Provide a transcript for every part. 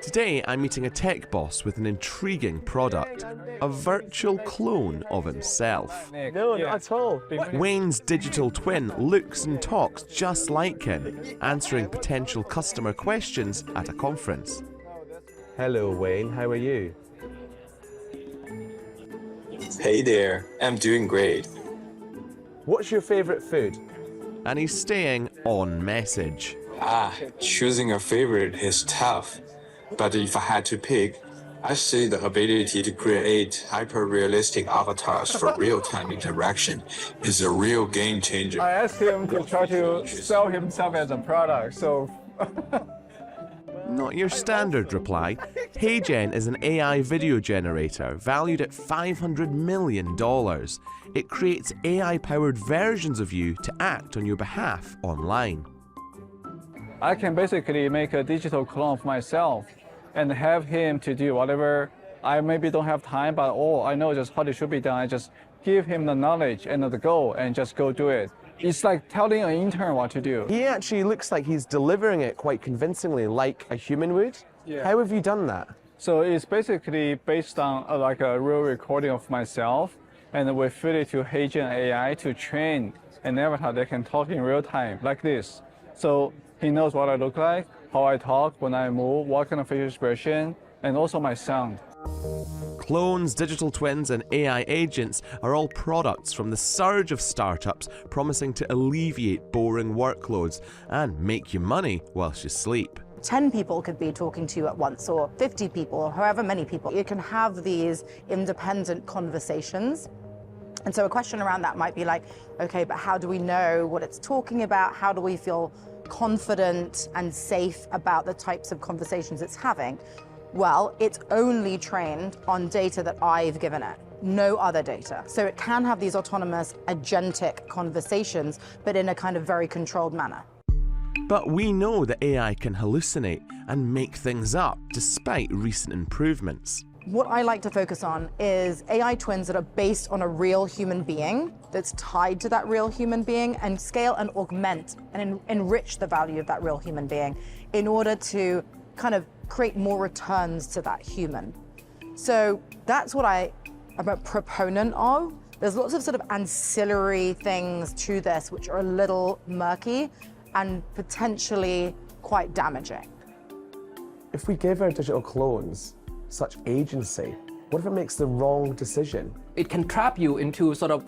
Today, I'm meeting a tech boss with an intriguing product, a virtual clone of himself. No, not at all. Wayne's digital twin looks and talks just like him, answering potential customer questions at a conference. Hello, Wayne. How are you? Hey there, I'm doing great. What's your favourite food? And he's staying on message. Choosing a favorite is tough. But if I had to pick, I say the ability to create hyper-realistic avatars for real-time interaction is a real game changer. I asked him to try to sell himself as a product, so... Not your standard reply. HeyGen is an AI video generator valued at $500 million. It creates AI-powered versions of you to act on your behalf online. I can basically make a digital clone of myself and have him to do whatever I maybe don't have time, but I know just how it should be done. I just give him the knowledge and the goal and just go do it. It's like telling an intern what to do. He actually looks like he's delivering it quite convincingly, like a human would. Yeah. How have you done that? So it's basically based on like a real recording of myself, and we feed it to HeyGen AI to train an avatar that can talk in real time, like this. So he knows what I look like, how I talk, when I move, what kind of facial expression, and also my sound. Clones, digital twins, and AI agents are all products from the surge of startups promising to alleviate boring workloads and make you money whilst you sleep. 10 people could be talking to you at once, or 50 people, or however many people. You can have these independent conversations. And so a question around that might be like, okay, but how do we know what it's talking about? How do we feel confident and safe about the types of conversations it's having? Well, it's only trained on data that I've given it, no other data. So it can have these autonomous agentic conversations, but in a kind of very controlled manner. But we know that AI can hallucinate and make things up despite recent improvements. What I like to focus on is AI twins that are based on a real human being, that's tied to that real human being, and scale and augment and enrich the value of that real human being in order to kind of create more returns to that human. So that's what I'm a proponent of. There's lots of sort of ancillary things to this which are a little murky and potentially quite damaging. If we give our digital clones such agency, what if it makes the wrong decision? It can trap you into sort of,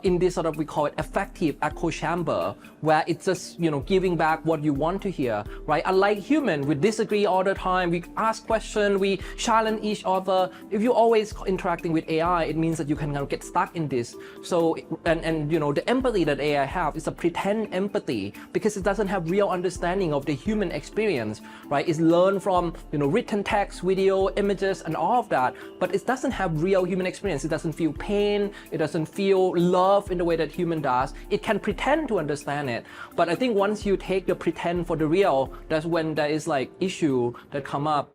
in this sort of, we call it effective echo chamber, where it's just, giving back what you want to hear, right? Unlike human, we disagree all the time, we ask questions, we challenge each other. If you're always interacting with AI, it means that you can kind of get stuck in this. So, and the empathy that AI have is a pretend empathy because it doesn't have real understanding of the human experience, right? It's learned from, written text, video, images, and all of that, but it doesn't have real human experience. It doesn't feel pain, it doesn't feel love in the way that human does. It can pretend to understand it, but I think once you take the pretend for the real, that's when there is like issue that come up.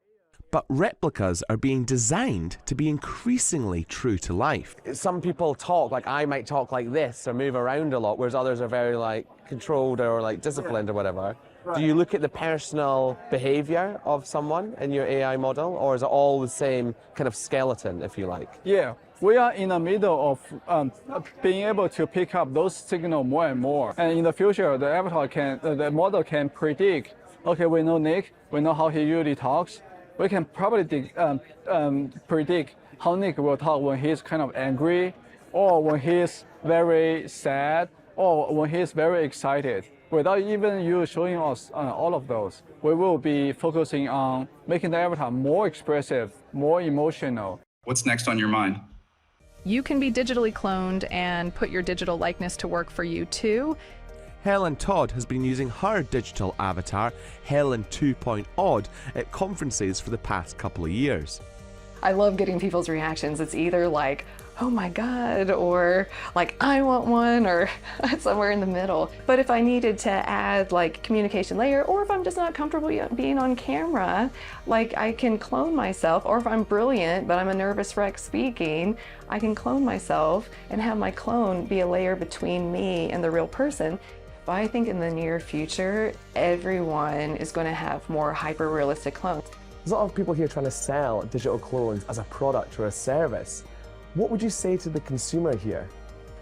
But replicas are being designed to be increasingly true to life. Some people talk, like I might talk like this or move around a lot, whereas others are very like controlled or like disciplined or whatever. Right. Do you look at the personal behavior of someone in your AI model, or is it all the same kind of skeleton, if you like? Yeah. We are in the middle of being able to pick up those signals more and more. And in the future, the avatar the model can predict, okay, we know Nick, we know how he usually talks. We can probably predict how Nick will talk when he's kind of angry, or when he's very sad, or when he's very excited. Without even you showing us all of those, we will be focusing on making the avatar more expressive, more emotional. What's next on your mind? You can be digitally cloned and put your digital likeness to work for you too. Helen Todd has been using her digital avatar, Helen 2.odd, at conferences for the past couple of years. I love getting people's reactions. It's either like, oh my God, or like, I want one, or somewhere in the middle. But if I needed to add like communication layer, or if I'm just not comfortable being on camera, like I can clone myself, or if I'm brilliant, but I'm a nervous wreck speaking, I can clone myself and have my clone be a layer between me and the real person. But I think in the near future, everyone is going to have more hyper-realistic clones. There's a lot of people here trying to sell digital clones as a product or a service. What would you say to the consumer here?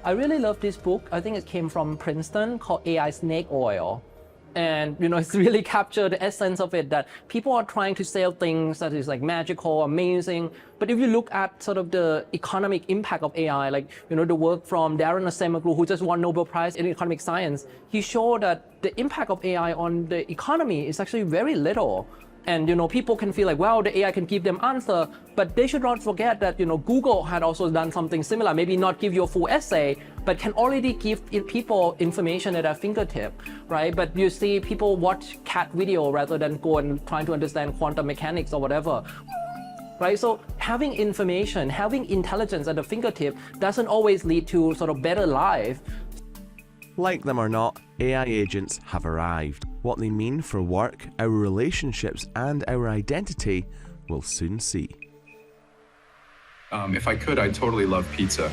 I really love this book. I think it came from Princeton, called AI Snake Oil. And it's really captured the essence of it, that people are trying to sell things that is like magical, amazing. But if you look at sort of the economic impact of AI, like the work from Darren Acemoglu, who just won Nobel Prize in economic science, he showed that the impact of AI on the economy is actually very little. And people can feel like, well, the AI can give them answer, but they should not forget that Google had also done something similar. Maybe not give you a full essay, but can already give people information at their fingertip, right? But you see people watch cat video rather than go and trying to understand quantum mechanics or whatever. Right, so having information, having intelligence at the fingertip doesn't always lead to sort of better life. Like them or not, AI agents have arrived. What they mean for work, our relationships, and our identity, we'll soon see. If I could, I'd totally love pizza.